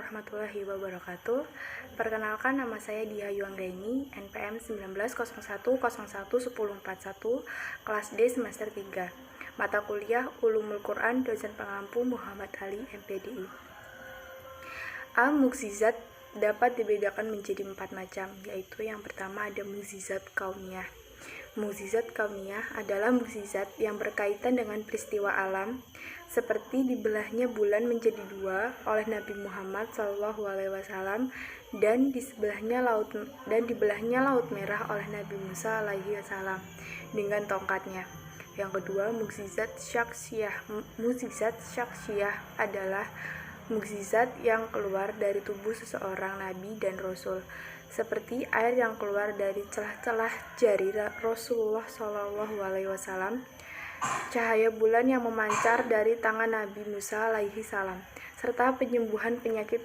warahmatullahi wabarakatuh. Perkenalkan, nama saya Diah Yuanggaini, NPM 1901011041, kelas D semester 3. Mata kuliah Ulumul Quran, dosen pengampu Muhammad Ali, MPDI. Mukjizat dapat dibedakan menjadi 4 macam, yaitu yang pertama ada mukjizat kauniyah. Mukjizat kauniyah adalah mukjizat yang berkaitan dengan peristiwa alam, seperti dibelahnya bulan menjadi 2 oleh Nabi Muhammad SAW dan dibelahnya laut merah oleh Nabi Musa SAW dengan tongkatnya. Yang kedua, mukjizat syakhsiyah. Mukjizat syakhsiyah adalah mukjizat yang keluar dari tubuh seseorang nabi dan rasul, seperti air yang keluar dari celah-celah jari Rasulullah SAW, cahaya bulan yang memancar dari tangan Nabi Musa alaihi salam, serta penyembuhan penyakit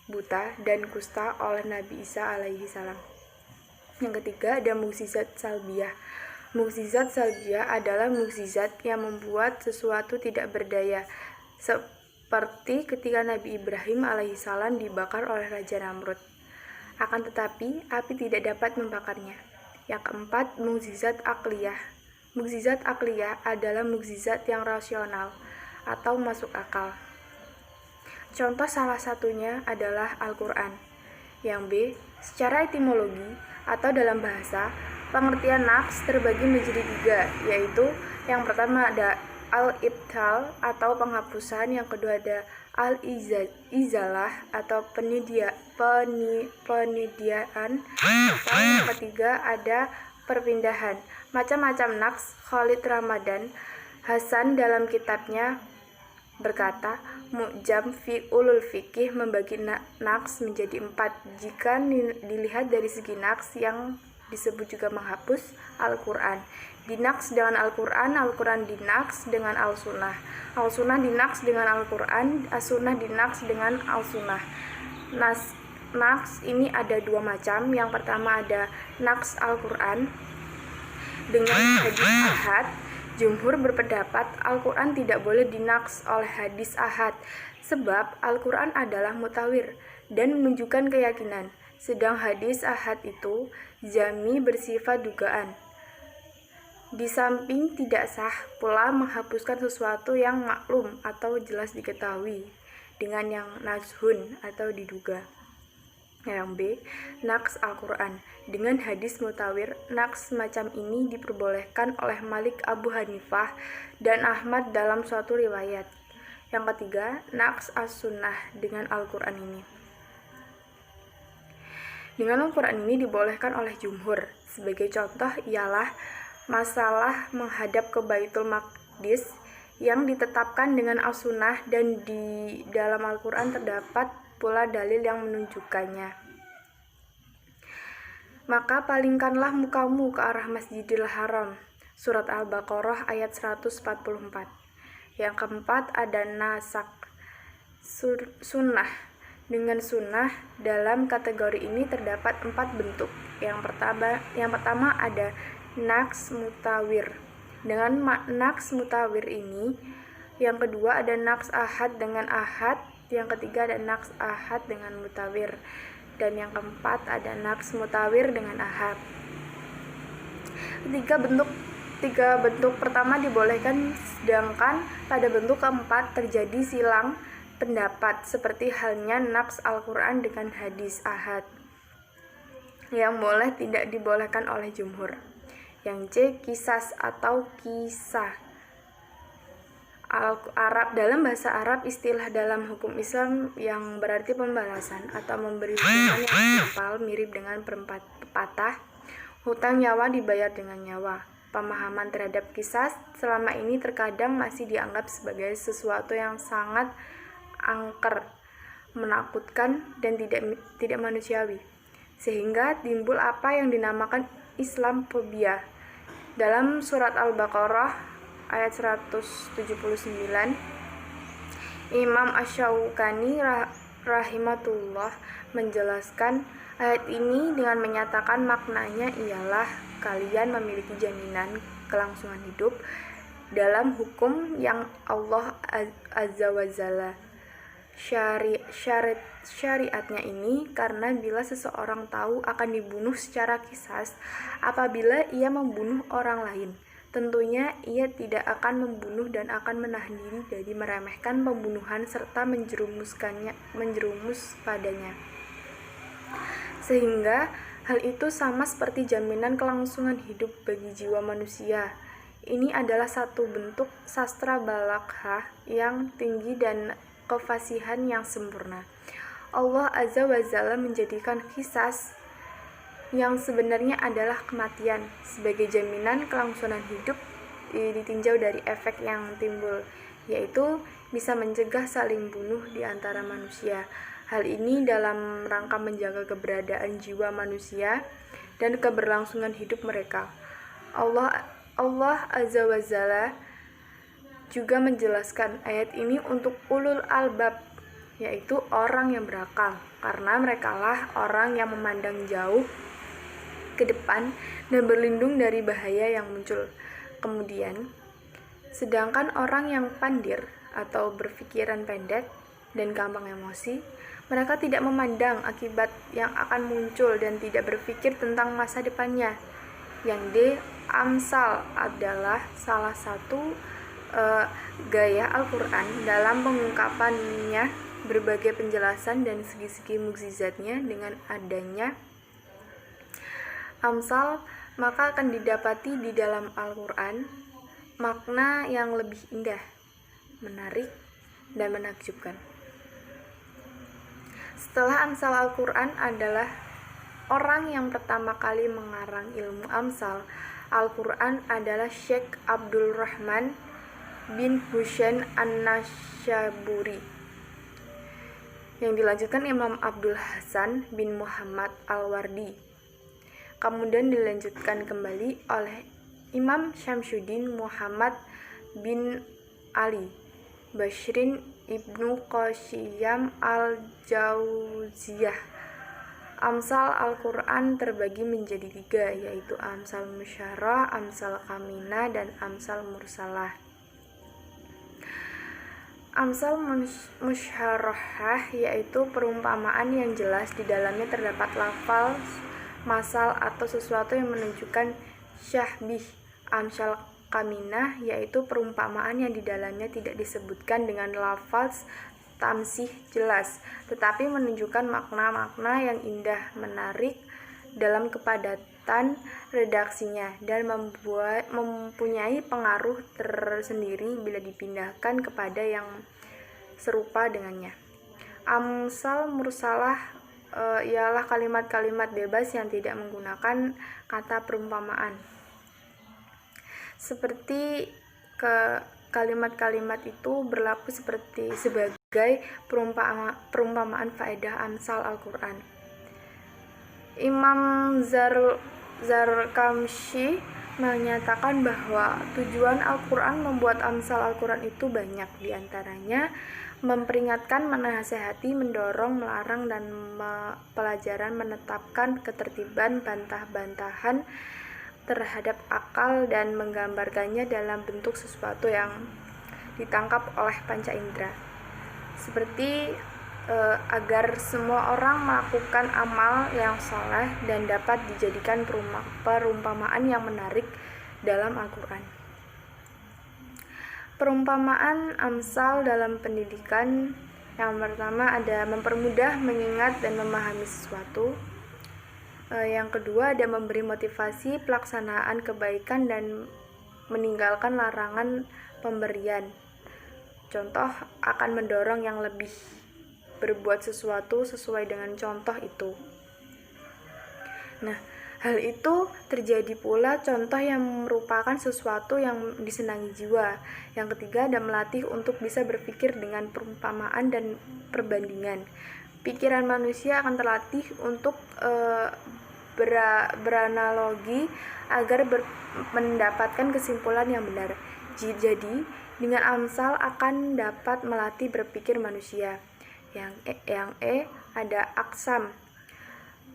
buta dan kusta oleh Nabi Isa alaihi salam. Yang ketiga ada mukjizat salbiyah. Mukjizat salbiyah adalah mukjizat yang membuat sesuatu tidak berdaya, seperti ketika Nabi Ibrahim alaihissalam dibakar oleh Raja Namrud. Akan tetapi, api tidak dapat membakarnya. Yang keempat, mukjizat akliyah. Mukjizat akliyah adalah mukjizat yang rasional atau masuk akal. Contoh salah satunya adalah Al-Quran. Yang B, secara etimologi atau dalam bahasa, pengertian naqs terbagi menjadi 3, yaitu yang pertama ada al-ibtal atau penghapusan, yang kedua ada al-izalah atau penyediaan, atau yang ketiga ada perpindahan. Macam-macam naqs. Khalid Ramadan Hasan dalam kitabnya berkata, Mu'jam fi ulul fikih membagi naqs menjadi 4 jika dilihat dari segi naqs, yang disebut juga menghapus Al-Quran. Dinaks dengan Al-Quran, Al-Quran dinaks dengan Al-Sunnah, Al-Sunnah dinaks dengan Al-Quran, As-Sunnah dinaks dengan Al-Sunnah. Naks ini ada 2 macam. Yang pertama ada naks Al-Quran dengan hadis ahad. Jumhur berpendapat Al-Quran tidak boleh dinaks oleh hadis ahad, sebab Al-Quran adalah mutawir dan menunjukkan keyakinan, sedang hadis ahad itu jami bersifat dugaan. Di samping tidak sah pula menghapuskan sesuatu yang maklum atau jelas diketahui dengan yang nazhun atau diduga. Yang B, naqs Al-Quran dengan hadis mutawir. Naqs semacam ini diperbolehkan oleh Malik, Abu Hanifah, dan Ahmad dalam suatu riwayat. Yang ketiga, naqs As-Sunnah dengan Al-Quran ini. Dengan Al-Quran ini dibolehkan oleh jumhur. Sebagai contoh ialah masalah menghadap ke Baitul Maqdis yang ditetapkan dengan As-Sunnah, dan di dalam Al-Quran terdapat pula dalil yang menunjukkannya. Maka palingkanlah mukamu ke arah Masjidil Haram. Surat Al-Baqarah ayat 144. Yang keempat ada nasak sunnah. Dengan sunnah dalam kategori ini terdapat 4 bentuk. Yang pertama ada naqs mutawir. Dengan naqs mutawir ini, yang kedua ada naqs ahad dengan ahad, yang ketiga ada naqs ahad dengan mutawir, dan yang keempat ada naqs mutawir dengan ahad. Tiga bentuk pertama dibolehkan, sedangkan pada bentuk keempat terjadi silang pendapat, seperti halnya naqs Al-Quran dengan hadis ahad, yang boleh tidak dibolehkan oleh jumhur. Yang C, kisas atau kisah. Arab, dalam bahasa Arab, istilah dalam hukum Islam yang berarti pembalasan atau memberi hukuman yang setimpal, mirip dengan pepatah hutang nyawa dibayar dengan nyawa. Pemahaman terhadap kisas selama ini terkadang masih dianggap sebagai sesuatu yang sangat angker, menakutkan, dan tidak manusiawi, sehingga timbul apa yang dinamakan Islamfobia. Dalam surat Al-Baqarah ayat 179, Imam Asy-Syaukani rahimatullah menjelaskan ayat ini dengan menyatakan maknanya ialah kalian memiliki jaminan kelangsungan hidup dalam hukum yang Allah Azza wa Jalla syariatnya ini karena bila seseorang tahu akan dibunuh secara qisas apabila ia membunuh orang lain, tentunya ia tidak akan membunuh dan akan menahan diri dari meremehkan pembunuhan serta menjerumus padanya. Sehingga hal itu sama seperti jaminan kelangsungan hidup bagi jiwa manusia. Ini adalah satu bentuk sastra balaghah yang tinggi dan kefasihan yang sempurna. Allah Azza wa Jalla menjadikan qisas yang sebenarnya adalah kematian sebagai jaminan kelangsungan hidup ditinjau dari efek yang timbul, yaitu bisa mencegah saling bunuh di antara manusia. Hal ini dalam rangka menjaga keberadaan jiwa manusia dan keberlangsungan hidup mereka. Allah Azza wa Jalla juga menjelaskan ayat ini untuk ulul albab, yaitu orang yang berakal, karena merekalah orang yang memandang jauh ke depan dan berlindung dari bahaya yang muncul. Kemudian, sedangkan orang yang pandir atau berpikiran pendek dan gampang emosi, mereka tidak memandang akibat yang akan muncul dan tidak berpikir tentang masa depannya. Yang D. Amsal adalah salah satu gaya Al-Quran dalam pengungkapannya berbagai penjelasan dan segi-segi mukjizatnya. Dengan adanya Amsal, maka akan didapati di dalam Al-Quran makna yang lebih indah, menarik, dan menakjubkan. Setelah Amsal Al-Quran adalah orang yang pertama kali mengarang ilmu Amsal Al-Quran adalah Syekh Abdul Rahman bin Husain An-Nasyaburi, yang dilanjutkan Imam Abdul Hasan bin Muhammad Al-Wardi, kemudian dilanjutkan kembali oleh Imam Syamsuddin Muhammad bin Ali Bashrin Ibnu Qasyim Al-Jauziyah. Amsal Al-Quran terbagi menjadi 3, yaitu Amsal Musyarrah, Amsal Kaminah, dan Amsal Mursalah. Amsal Musyarrah yaitu perumpamaan yang jelas di dalamnya terdapat lafal, masal, atau sesuatu yang menunjukkan syahbih. Amsal Kaminah yaitu perumpamaan yang di dalamnya tidak disebutkan dengan lafaz tamsih jelas, tetapi menunjukkan makna-makna yang indah, menarik dalam kepadatan redaksinya, dan mempunyai pengaruh tersendiri bila dipindahkan kepada yang serupa dengannya. Amsal Mursalah ialah kalimat-kalimat bebas yang tidak menggunakan kata perumpamaan. Seperti kalimat-kalimat itu berlaku sebagai perumpamaan faedah Amsal Al-Quran. Imam Zarkamshi menyatakan bahwa tujuan Al-Quran membuat Amsal Al-Quran itu banyak, diantaranya memperingatkan, menasehati, mendorong, melarang, dan pelajaran, menetapkan ketertiban, bantah-bantahan terhadap akal, dan menggambarkannya dalam bentuk sesuatu yang ditangkap oleh panca indera, seperti agar semua orang melakukan amal yang soleh dan dapat dijadikan perumpamaan yang menarik dalam Al-Quran. Perumpamaan Amsal dalam pendidikan yang pertama ada mempermudah mengingat dan memahami sesuatu. Yang kedua ada memberi motivasi pelaksanaan kebaikan dan meninggalkan larangan pemberian. Contoh akan mendorong yang lebih berbuat sesuatu sesuai dengan contoh itu. Nah, hal itu terjadi pula contoh yang merupakan sesuatu yang disenangi jiwa. Yang ketiga ada melatih untuk bisa berpikir dengan perumpamaan dan perbandingan. Pikiran manusia akan terlatih untuk beranalogi agar mendapatkan kesimpulan yang benar. Jadi, dengan Amsal akan dapat melatih berpikir manusia. Yang ada aksam.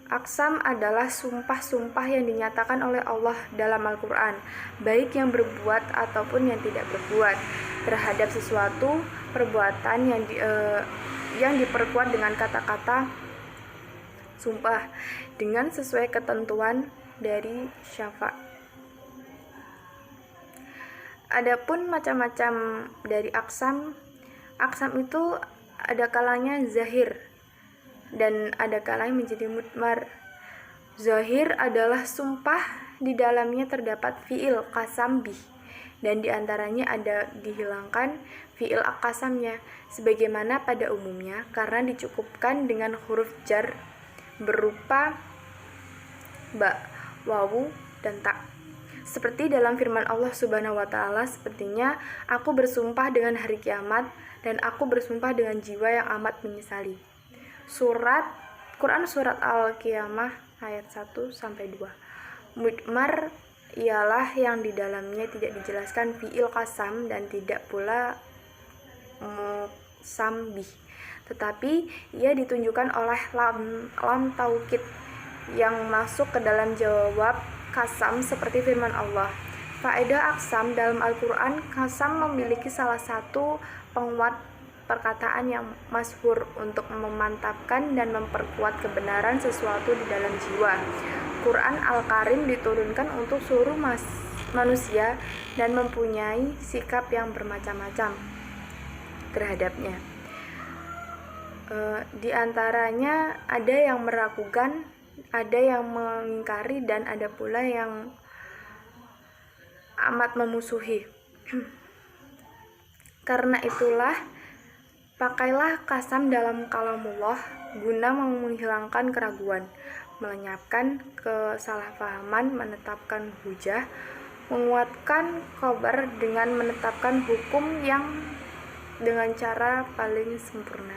Aksam adalah sumpah-sumpah yang dinyatakan oleh Allah dalam Al-Quran, baik yang berbuat ataupun yang tidak berbuat, terhadap sesuatu perbuatan yang diperkuat dengan kata-kata sumpah dengan sesuai ketentuan dari syafa'. Adapun macam-macam dari aksam itu ada kalanya zahir dan ada kalanya menjadi mudmar. Zahir adalah sumpah di dalamnya terdapat fiil qasam bih dan diantaranya ada dihilangkan fiil qasamnya sebagaimana pada umumnya karena dicukupkan dengan huruf jar berupa ba, wawu, dan ta. Seperti dalam firman Allah Subhanahu wa taala, sepertinya aku bersumpah dengan hari kiamat dan aku bersumpah dengan jiwa yang amat menyesali. Quran surat Al-Qiyamah ayat 1-2. Mudmar ialah yang di dalamnya tidak dijelaskan fiil qasam dan tidak pula muqsam bih, tetapi ia ditunjukkan oleh lam taukid yang masuk ke dalam jawab kasam seperti firman Allah. Faedah aksam dalam Al-Quran, kasam memiliki salah satu penguat perkataan yang masyhur untuk memantapkan dan memperkuat kebenaran sesuatu di dalam jiwa. Quran Al-Karim diturunkan untuk seluruh manusia dan mempunyai sikap yang bermacam-macam terhadapnya. Di antaranya ada yang meragukan, ada yang mengingkari, dan ada pula yang amat memusuhi. Karena itulah pakailah kasam dalam kalamullah guna menghilangkan keraguan, melenyapkan kesalahpahaman, menetapkan hujah, menguatkan khobar dengan menetapkan hukum yang dengan cara paling sempurna.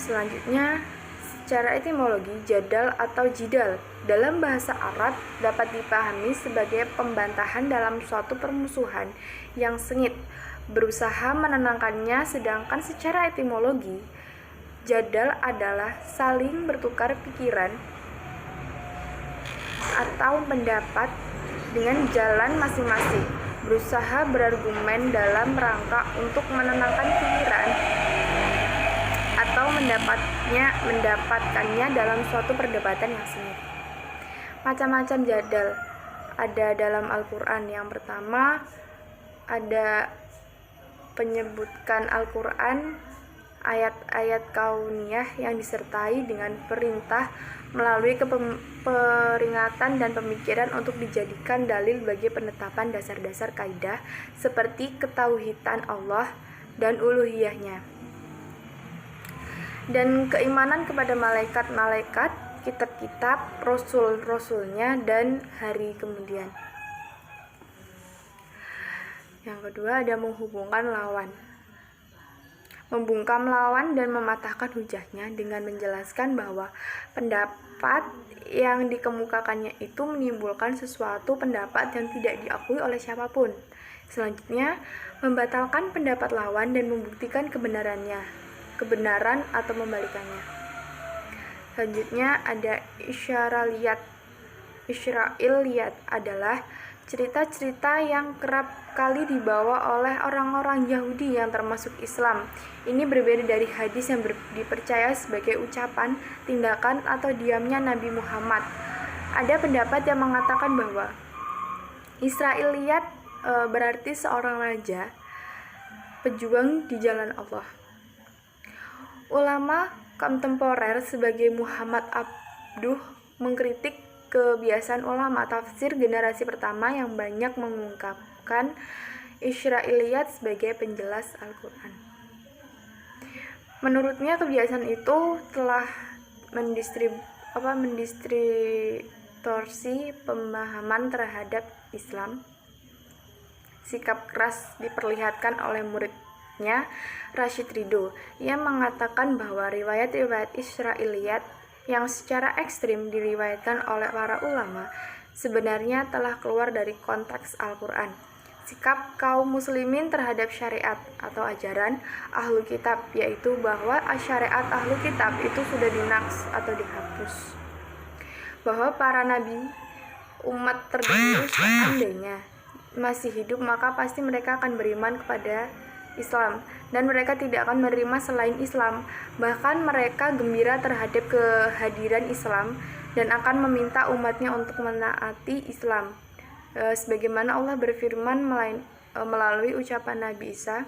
Selanjutnya, secara etimologi, jadal atau jidal dalam bahasa Arab dapat dipahami sebagai pembantahan dalam suatu permusuhan yang sengit, berusaha menenangkannya, sedangkan secara etimologi, jadal adalah saling bertukar pikiran atau pendapat dengan jalan masing-masing, berusaha berargumen dalam rangka untuk menenangkan pikiran atau mendapatkannya dalam suatu perdebatan yang sengit. Macam-macam jadal ada dalam Al-Quran. Yang pertama ada penyebutkan Al-Quran ayat-ayat kauniyah yang disertai dengan perintah melalui peringatan dan pemikiran untuk dijadikan dalil bagi penetapan dasar-dasar kaidah seperti ketauhidan Allah dan uluhiyahnya, dan keimanan kepada malaikat-malaikat, kitab-kitab, rasul-rasulnya, dan hari kemudian. Yang kedua ada menghubungkan lawan, membungkam lawan dan mematahkan hujahnya dengan menjelaskan bahwa pendapat yang dikemukakannya itu menimbulkan sesuatu pendapat yang tidak diakui oleh siapapun. Selanjutnya, membatalkan pendapat lawan dan membuktikan kebenaran atau membalikannya. Selanjutnya ada Israiliyat adalah cerita-cerita yang kerap kali dibawa oleh orang-orang Yahudi yang termasuk Islam. Ini berbeda dari hadis yang dipercaya sebagai ucapan, tindakan, atau diamnya Nabi Muhammad. Ada pendapat yang mengatakan bahwa Israiliyat berarti seorang raja, pejuang di jalan Allah. Ulama kontemporer sebagai Muhammad Abduh mengkritik kebiasaan ulama tafsir generasi pertama yang banyak mengungkapkan Israiliyat sebagai penjelas Al-Quran. Menurutnya kebiasaan itu telah mendistorsi pemahaman terhadap Islam. Sikap keras diperlihatkan oleh muridnya Rashid Ridho. Ia mengatakan bahwa riwayat-riwayat Israiliyat yang secara ekstrim diriwayatkan oleh para ulama sebenarnya telah keluar dari konteks Al-Quran. Sikap kaum muslimin terhadap syariat atau ajaran ahlu kitab, yaitu bahwa syariat ahlu kitab itu sudah dinaks atau dihapus, bahwa para nabi umat terdahulu seandainya masih hidup maka pasti mereka akan beriman kepada Islam, dan mereka tidak akan menerima selain Islam. Bahkan mereka gembira terhadap kehadiran Islam dan akan meminta umatnya untuk menaati Islam. Sebagaimana Allah berfirman melalui ucapan Nabi Isa,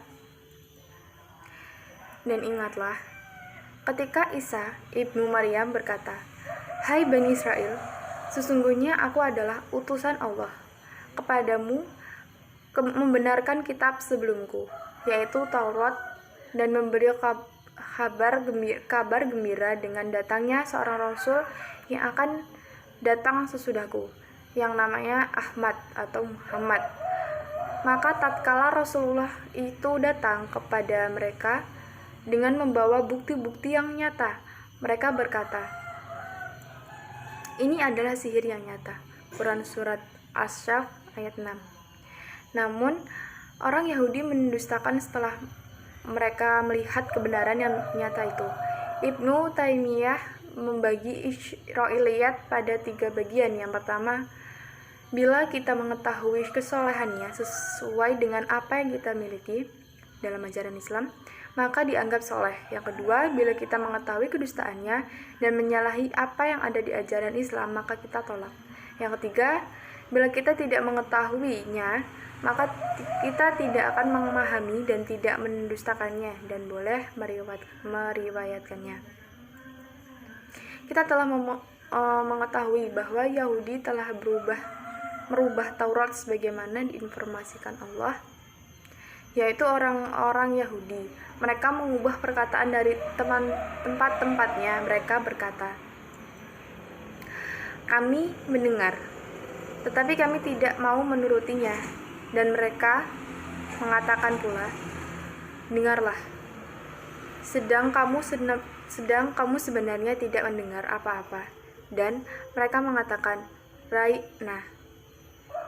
dan ingatlah ketika Isa ibnu Maryam berkata, "Hai Bani Israel, sesungguhnya aku adalah utusan Allah kepadamu membenarkan kitab sebelumku, yaitu Taurat, dan memberi kabar gembira dengan datangnya seorang Rasul yang akan datang sesudahku, yang namanya Ahmad atau Muhammad." Maka tatkala Rasulullah itu datang kepada mereka dengan membawa bukti-bukti yang nyata, mereka berkata, "Ini adalah sihir yang nyata." Quran Surat As-Saff ayat 6. Namun, orang Yahudi mendustakan setelah mereka melihat kebenaran yang nyata itu. Ibnu Taimiyah membagi Israiliyat pada 3 bagian. Yang pertama, bila kita mengetahui kesolehannya sesuai dengan apa yang kita miliki dalam ajaran Islam, maka dianggap soleh. Yang kedua, bila kita mengetahui kedustaannya dan menyalahi apa yang ada di ajaran Islam, maka kita tolak. Yang ketiga, bila kita tidak mengetahuinya, maka kita tidak akan memahami dan tidak mendustakannya dan boleh meriwayatkannya. Kita telah mengetahui bahwa Yahudi telah merubah Taurat sebagaimana diinformasikan Allah, yaitu orang-orang Yahudi. Mereka mengubah perkataan dari tempat-tempatnya. Mereka berkata, "Kami mendengar, tetapi kami tidak mau menurutinya." Dan mereka mengatakan pula, "Dengarlah, sedang kamu sebenarnya tidak mendengar apa-apa." Dan mereka mengatakan, "Raina,"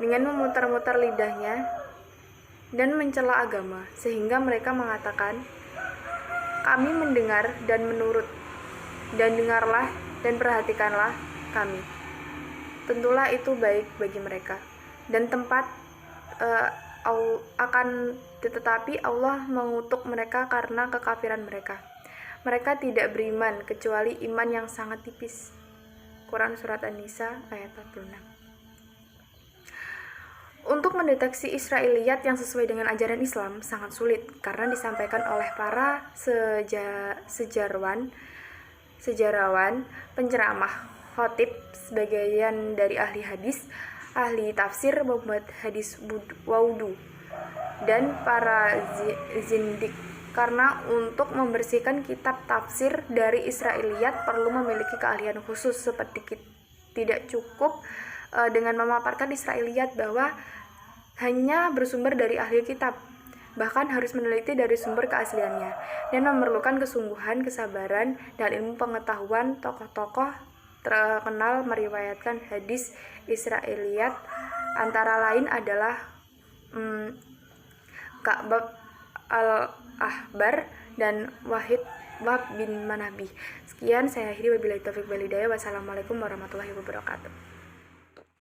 dengan memutar-mutar lidahnya dan mencela agama, sehingga mereka mengatakan, "Kami mendengar dan menurut, dan dengarlah dan perhatikanlah kami." Tentulah itu baik bagi mereka dan tetapi Allah mengutuk mereka karena kekafiran mereka. Mereka tidak beriman kecuali iman yang sangat tipis. Quran Surat An-Nisa ayat 46. Untuk mendeteksi Israiliyat yang sesuai dengan ajaran Islam sangat sulit karena disampaikan oleh para sejarawan, penceramah, khatib, sebagian dari ahli hadis, ahli tafsir, membuat hadis waudu, dan para zindik. Karena untuk membersihkan kitab tafsir dari Israiliyat perlu memiliki keahlian khusus, seperti tidak cukup dengan memaparkan Israiliyat bahwa hanya bersumber dari ahli kitab, bahkan harus meneliti dari sumber keasliannya, dan memerlukan kesungguhan, kesabaran, dan ilmu pengetahuan. Tokoh-tokoh terkenal meriwayatkan hadis Israiliyat, antara lain adalah Ka'ab al-Ahbar dan Wahb bin Manabi. Sekian, saya akhiri. Wabillahi taufiq wal hidayah. Wassalamualaikum warahmatullahi wabarakatuh.